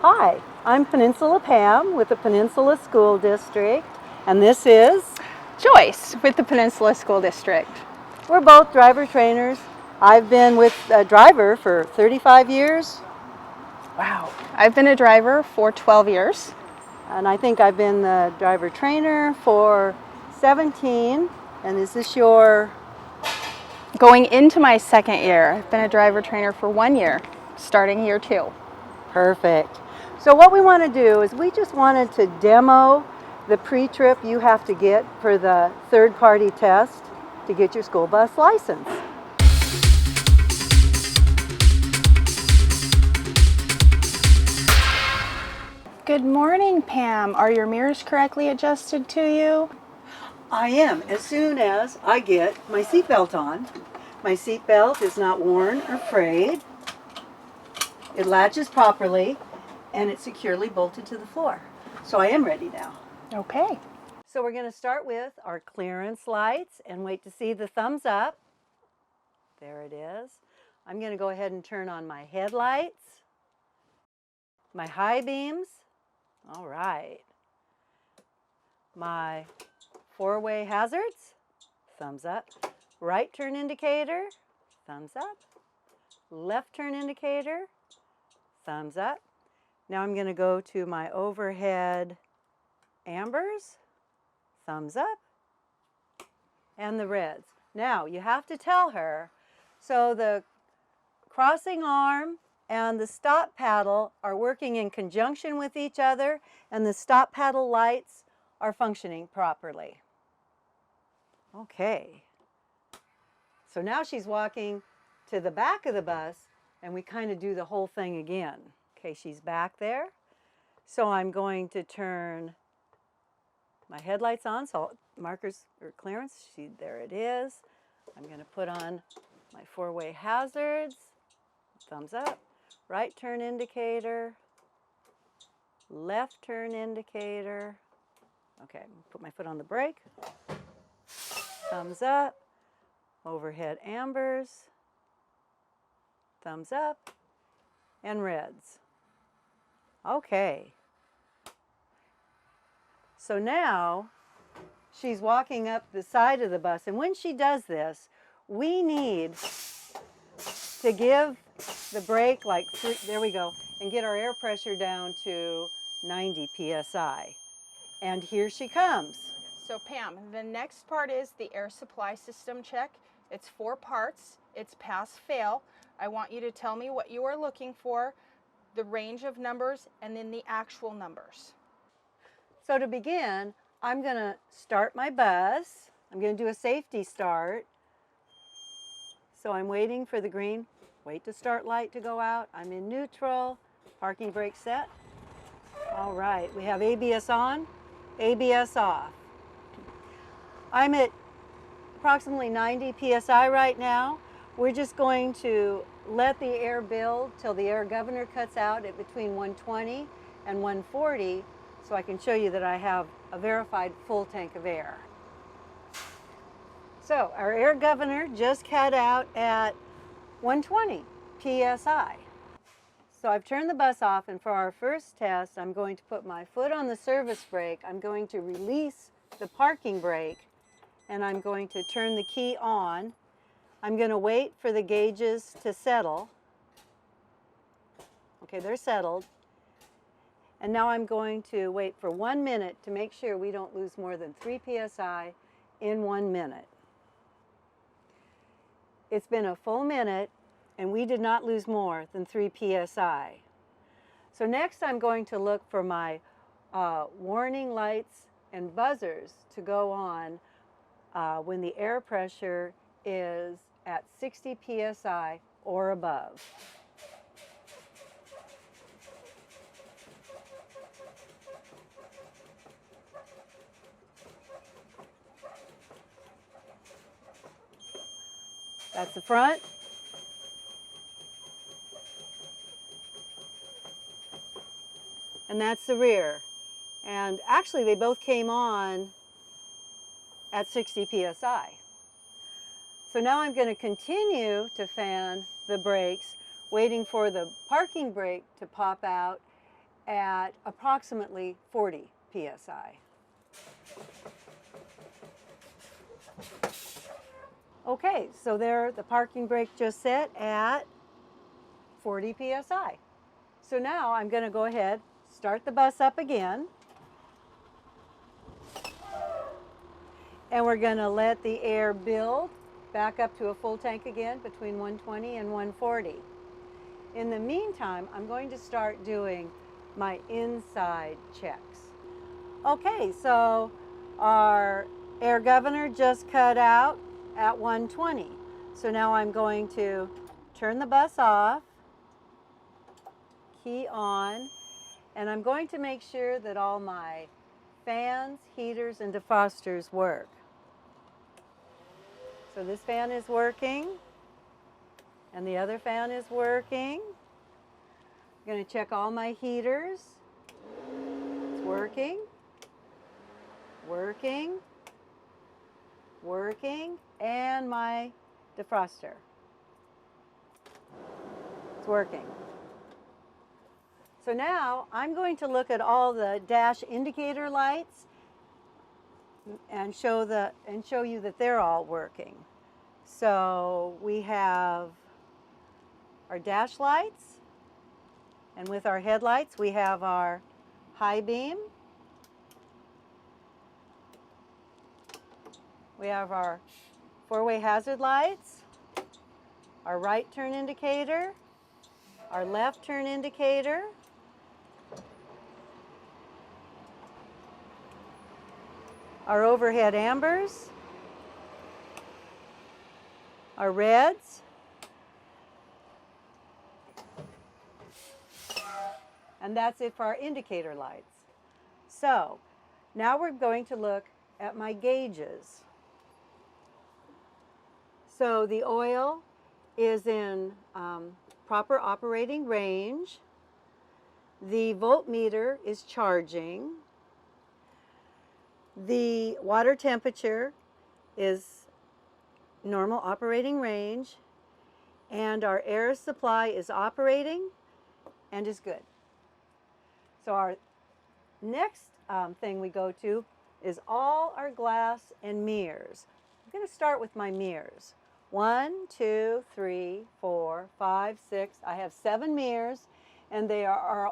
Hi, I'm Peninsula Pam with the Peninsula School District, and this is Joyce with the Peninsula School District. We're both driver trainers. I've been with a driver for 35 years. Wow. I've been a driver for 12 years. And I think I've been the driver trainer for 17. And is this your... Going into my second year, I've been a driver trainer for 1 year, starting year 2. Perfect. So what we want to do is we just wanted to demo the pre-trip you have to get for the third-party test to get your school bus license. Good morning, Pam. Are your mirrors correctly adjusted to you? I am, as soon as I get my seatbelt on. My seatbelt is not worn or frayed. It latches properly, and it's securely bolted to the floor. So I am ready now. Okay. So we're going to start with our clearance lights and wait to see the thumbs up. There it is. I'm going to go ahead and turn on my headlights, my high beams. All right. My four-way hazards, thumbs up. Right turn indicator, thumbs up. Left turn indicator, thumbs up. Now I'm going to go to my overhead ambers, thumbs up, and the reds. Now you have to tell her, so the crossing arm and the stop paddle are working in conjunction with each other, and the stop paddle lights are functioning properly. Okay. So now she's walking to the back of the bus, and we kind of do the whole thing again. Okay, she's back there. So I'm going to turn my headlights on, so markers or clearance, there it is. I'm going to put on my four-way hazards, thumbs up, right turn indicator, left turn indicator. Okay, put my foot on the brake, thumbs up, overhead ambers, thumbs up, and reds. Okay. So now she's walking up the side of the bus, and when she does this, we need to give the brake like there we go, and get our air pressure down to 90 psi. And here she comes. So Pam, the next part is the air supply system check. It's 4 parts. It's pass-fail. I want you to tell me what you are looking for, the range of numbers, and then the actual numbers. So to begin, I'm going to start my bus. I'm going to do a safety start. So I'm waiting for the green wait to start light to go out. I'm in neutral, parking brake set. All right, we have ABS on, ABS off. I'm at approximately 90 psi right now. We're just going to let the air build till the air governor cuts out at between 120 and 140, so I can show you that I have a verified full tank of air. So our air governor just cut out at 120 psi. So I've turned the bus off, and for our first test, I'm going to put my foot on the service brake. I'm going to release the parking brake, and I'm going to turn the key on. I'm going to wait for the gauges to settle. Okay, they're settled. And now I'm going to wait for 1 minute to make sure we don't lose more than 3 psi in 1 minute. It's been a full minute, and we did not lose more than 3 psi. So next I'm going to look for my warning lights and buzzers to go on when the air pressure is at 60 psi or above. That's the front. And that's the rear. And actually they both came on at 60 psi. So now I'm going to continue to fan the brakes, waiting for the parking brake to pop out at approximately 40 psi. Okay, so there the parking brake just set at 40 psi. So now I'm going to go ahead, start the bus up again, and we're going to let the air build back up to a full tank again between 120 and 140. In the meantime, I'm going to start doing my inside checks. Okay, so our air governor just cut out at 120. So now I'm going to turn the bus off, key on, and I'm going to make sure that all my fans, heaters, and defrosters work. So this fan is working, and the other fan is working. I'm going to check all my heaters. It's working, working, working, and my defroster. It's working. So now I'm going to look at all the dash indicator lights and show you that they're all working. So we have our dash lights, and with our headlights we have our high beam. We have our four-way hazard lights, our right turn indicator, our left turn indicator, our overhead ambers, our reds, and that's it for our indicator lights. So now we're going to look at my gauges. So the oil is in proper operating range. The voltmeter is charging. The water temperature is normal operating range. And our air supply is operating and is good. So our next thing we go to is all our glass and mirrors. I'm going to start with my mirrors. 1, 2, 3, 4, 5, 6. I have 7 mirrors, and they are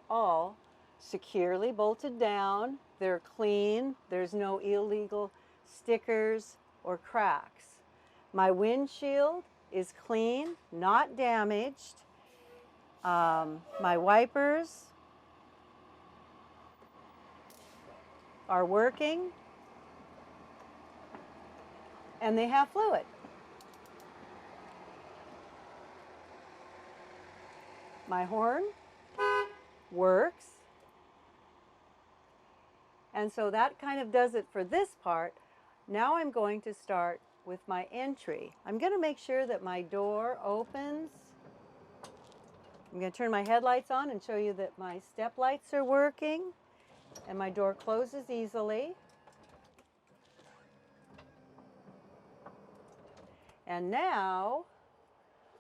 all securely bolted down. They're clean. There's no illegal stickers or cracks. My windshield is clean, not damaged. My wipers are working, and they have fluid. My horn works. And so that kind of does it for this part. Now I'm going to start with my entry. I'm going to make sure that my door opens. I'm going to turn my headlights on and show you that my step lights are working and my door closes easily. And now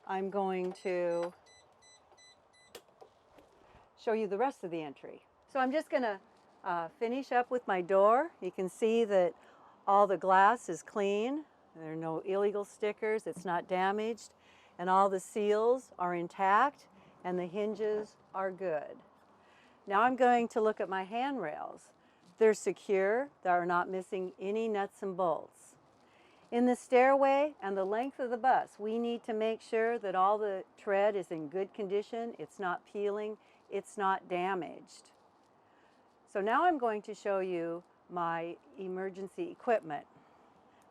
I'm going to show you the rest of the entry. So I'm just going to finish up with my door. You can see that all the glass is clean. There are no illegal stickers. It's not damaged. And all the seals are intact and the hinges are good. Now I'm going to look at my handrails. They're secure. They are not missing any nuts and bolts. In the stairway and the length of the bus, we need to make sure that all the tread is in good condition. It's not peeling. It's not damaged. So now I'm going to show you my emergency equipment.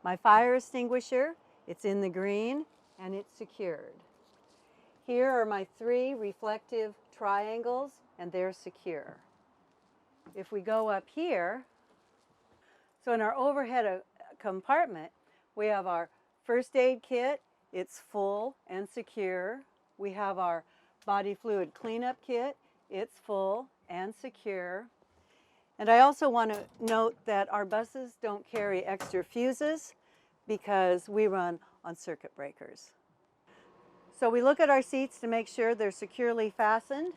My fire extinguisher, it's in the green and it's secured. Here are my 3 reflective triangles and they're secure. If we go up here, so in our overhead compartment, we have our first aid kit. It's full and secure. We have our body fluid cleanup kit. It's full and secure. And I also want to note that our buses don't carry extra fuses because we run on circuit breakers. So we look at our seats to make sure they're securely fastened.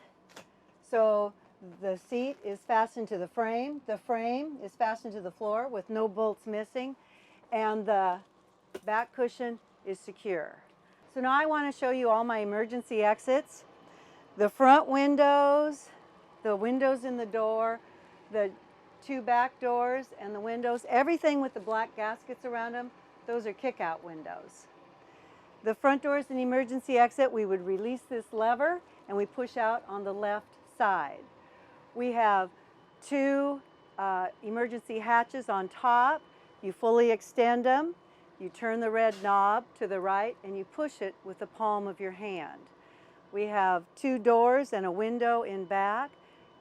So the seat is fastened to the frame is fastened to the floor with no bolts missing, and the back cushion is secure. So now I want to show you all my emergency exits. The front windows, the windows in the door, the two back doors and the windows, everything with the black gaskets around them, those are kick-out windows. The front door is an emergency exit. We would release this lever and we push out on the left side. We have two emergency hatches on top. You fully extend them. You turn the red knob to the right and you push it with the palm of your hand. We have two doors and a window in back.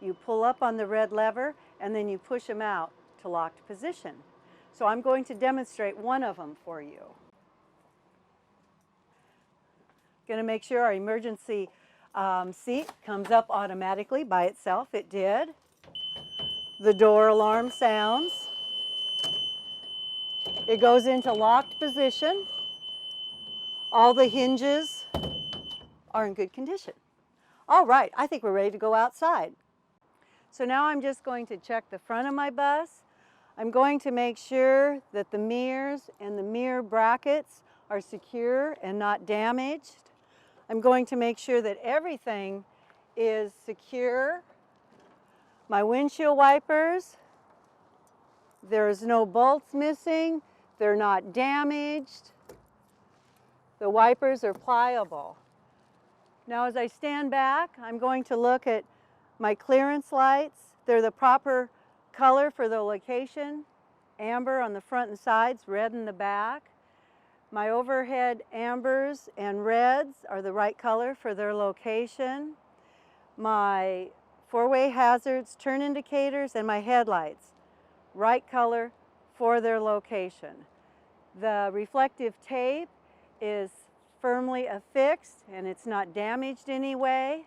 You pull up on the red lever and then you push them out to locked position. So I'm going to demonstrate one of them for you. Going to make sure our emergency seat comes up automatically by itself. It did. The door alarm sounds. It goes into locked position. All the hinges are in good condition. All right, I think we're ready to go outside. So now I'm just going to check the front of my bus. I'm going to make sure that the mirrors and the mirror brackets are secure and not damaged. I'm going to make sure that everything is secure. My windshield wipers, there's no bolts missing. They're not damaged. The wipers are pliable. Now as I stand back, I'm going to look at my clearance lights. They're the proper color for the location. Amber on the front and sides, red in the back. My overhead ambers and reds are the right color for their location. My four-way hazards, turn indicators, and my headlights, right color for their location. The reflective tape is firmly affixed and it's not damaged anyway.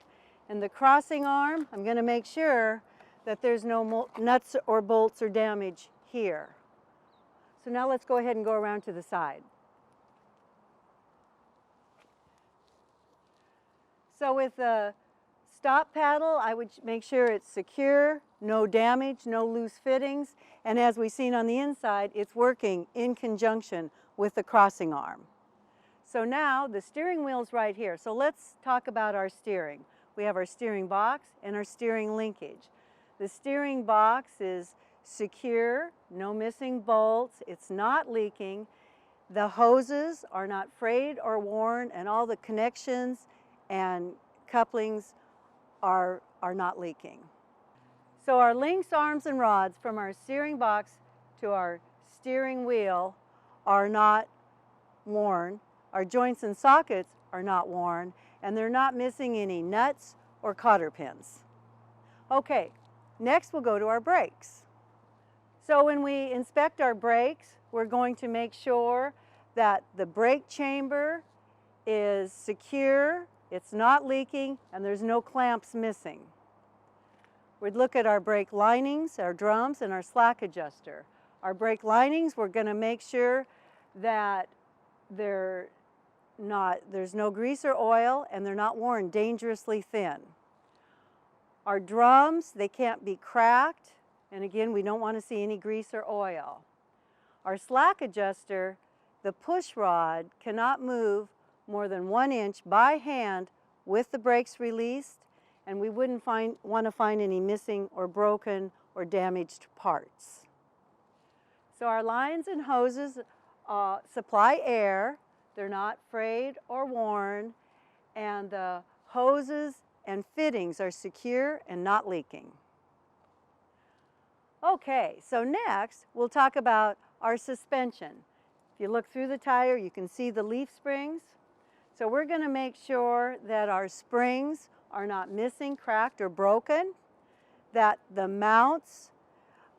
And the crossing arm, I'm going to make sure that there's no nuts or bolts or damage here. So now let's go ahead and go around to the side. So with the stop paddle, I would make sure it's secure, no damage, no loose fittings, and as we've seen on the inside, it's working in conjunction with the crossing arm. So now the steering wheel's right here. So let's talk about our steering. We have our steering box and our steering linkage. The steering box is secure, no missing bolts, it's not leaking. The hoses are not frayed or worn, and all the connections and couplings are not leaking. So our links, arms, and rods from our steering box to our steering wheel are not worn. Our joints and sockets are not worn, and they're not missing any nuts or cotter pins. Okay, next we'll go to our brakes. So when we inspect our brakes, we're going to make sure that the brake chamber is secure, it's not leaking, and there's no clamps missing. We'd look at our brake linings, our drums, and our slack adjuster. Our brake linings, we're going to make sure that there's no grease or oil and they're not worn dangerously thin. Our drums, they can't be cracked, and again, we don't want to see any grease or oil. Our slack adjuster, the push rod cannot move more than 1 inch by hand with the brakes released, and we wouldn't want to find any missing or broken or damaged parts. So our lines and hoses supply air. They're not frayed or worn, and the hoses and fittings are secure and not leaking. Okay, so next we'll talk about our suspension. If you look through the tire, you can see the leaf springs. So we're going to make sure that our springs are not missing, cracked, or broken, that the mounts,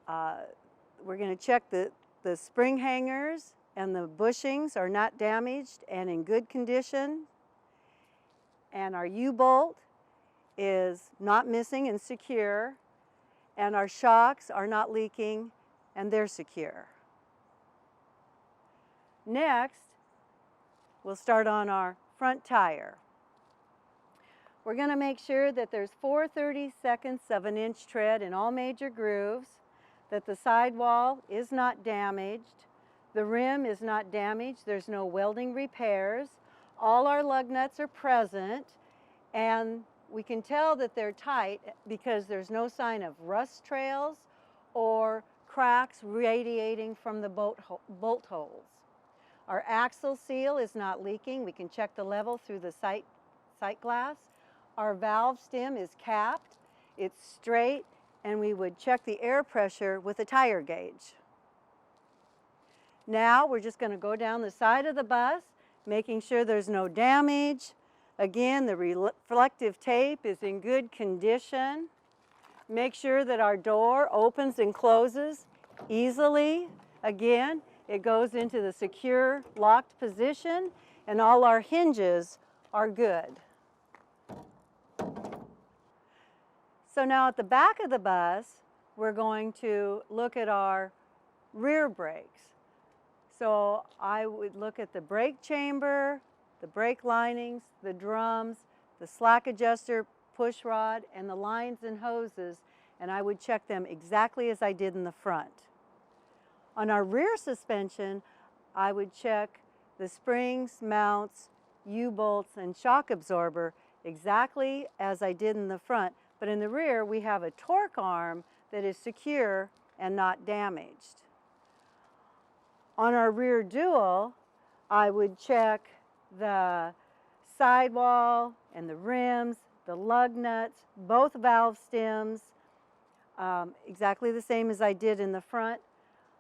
we're going to check the spring hangers and the bushings are not damaged and in good condition, and our U-bolt is not missing and secure, and our shocks are not leaking and they're secure. Next, we'll start on our front tire. We're going to make sure that there's 4/32 of an inch tread in all major grooves, that the sidewall is not damaged, the rim is not damaged, there's no welding repairs, all our lug nuts are present, and we can tell that they're tight because there's no sign of rust trails or cracks radiating from the bolt holes. Our axle seal is not leaking. We can check the level through the sight glass. Our valve stem is capped, it's straight, and we would check the air pressure with a tire gauge. Now we're just going to go down the side of the bus, making sure there's no damage. Again, the reflective tape is in good condition. Make sure that our door opens and closes easily. Again, it goes into the secure locked position, and all our hinges are good. So now at the back of the bus, we're going to look at our rear brakes. So I would look at the brake chamber, the brake linings, the drums, the slack adjuster, push rod, and the lines and hoses, and I would check them exactly as I did in the front. On our rear suspension, I would check the springs, mounts, U-bolts, and shock absorber exactly as I did in the front, but in the rear we have a torque arm that is secure and not damaged. On our rear dual, I would check the sidewall and the rims, the lug nuts, both valve stems, exactly the same as I did in the front.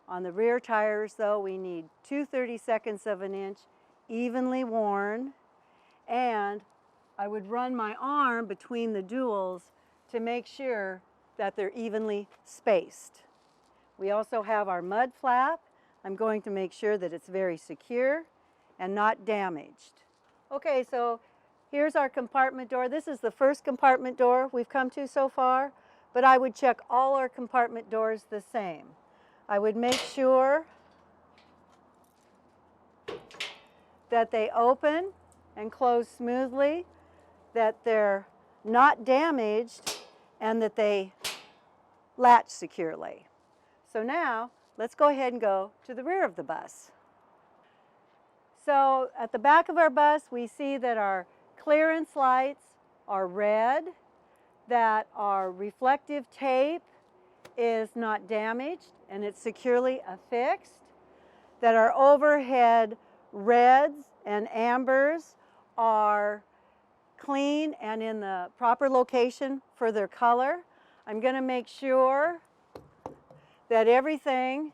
On the rear tires, though, we need 2/32 of an inch, evenly worn, and I would run my arm between the duals to make sure that they're evenly spaced. We also have our mud flap. I'm going to make sure that it's very secure and not damaged. Okay, so here's our compartment door. This is the first compartment door we've come to so far, but I would check all our compartment doors the same. I would make sure that they open and close smoothly, that they're not damaged, and that they latch securely. So now, let's go ahead and go to the rear of the bus. So at the back of our bus, we see that our clearance lights are red, that our reflective tape is not damaged and it's securely affixed, that our overhead reds and ambers are clean and in the proper location for their color. I'm going to make sure that everything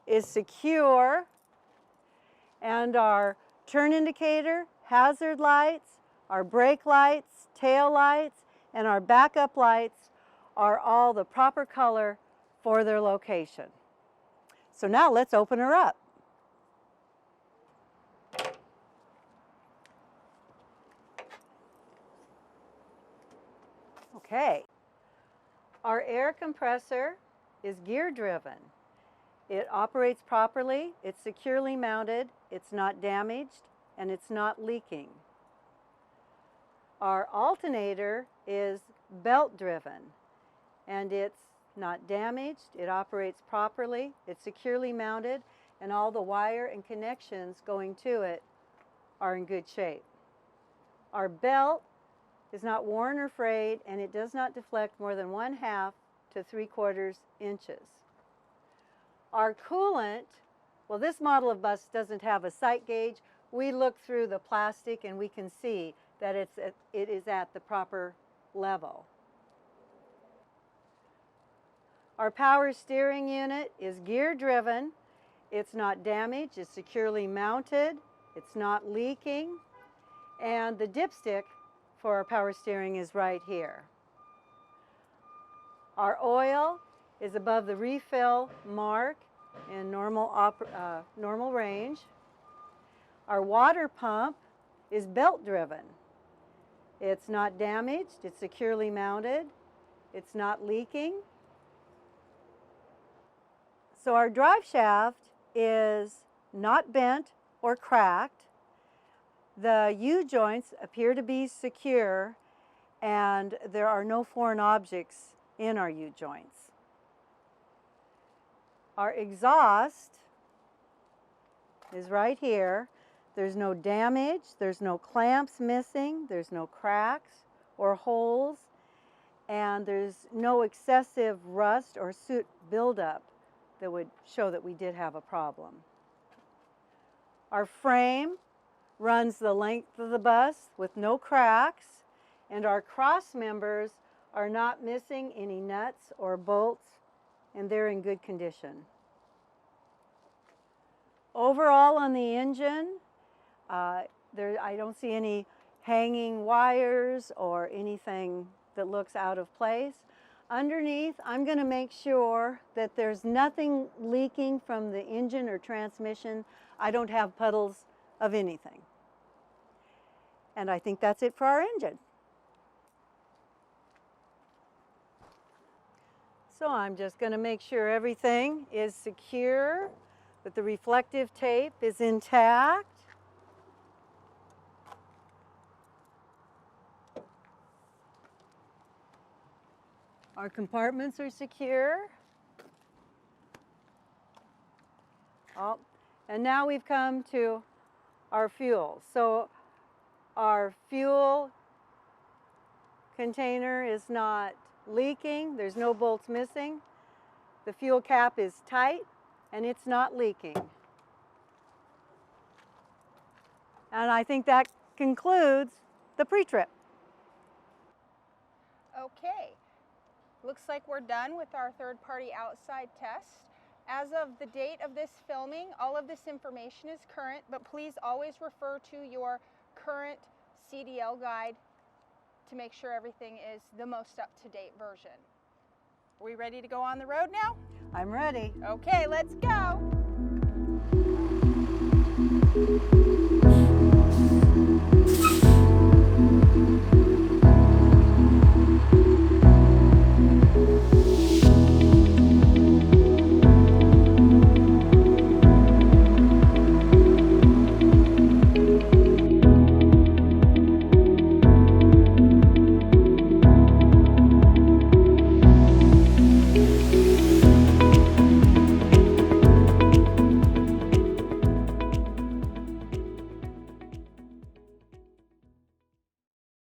is secure, and our turn indicator, hazard lights, our brake lights, tail lights, and our backup lights are all the proper color for their location. So now let's open her up. Okay. Our air compressor is gear driven. It operates properly, it's securely mounted, it's not damaged, and it's not leaking. Our alternator is belt driven, and it's not damaged, it operates properly, it's securely mounted, and all the wire and connections going to it are in good shape. Our belt is not worn or frayed, and it does not deflect more than 1/2 to 3/4 inches. Our coolant, well, this model of bus doesn't have a sight gauge. We look through the plastic and we can see that it is at the proper level. Our power steering unit is gear driven. It's not damaged, it's securely mounted, it's not leaking, and the dipstick for our power steering is right here. Our oil is above the refill mark in normal range. Our water pump is belt driven. It's not damaged, it's securely mounted, it's not leaking. So our drive shaft is not bent or cracked. The U-joints appear to be secure, and there are no foreign objects in our U-joints. Our exhaust is right here. There's no damage, there's no clamps missing, there's no cracks or holes, and there's no excessive rust or soot buildup that would show that we did have a problem. Our frame runs the length of the bus with no cracks, and our cross members are not missing any nuts or bolts, and they're in good condition. Overall on the engine, I don't see any hanging wires or anything that looks out of place. Underneath, I'm going to make sure that there's nothing leaking from the engine or transmission. I don't have puddles of anything. And I think that's it for our engine. So I'm just going to make sure everything is secure, that the reflective tape is intact. Our compartments are secure. Oh, and now we've come to our fuel. So our fuel container is not leaking. There's no bolts missing. The fuel cap is tight and it's not leaking. And I think that concludes the pre-trip. Okay, looks like we're done with our third-party outside test. As of the date of this filming, all of this information is current, but please always refer to your current CDL guide to make sure everything is the most up-to-date version. Are we ready to go on the road now? I'm ready. Okay, let's go.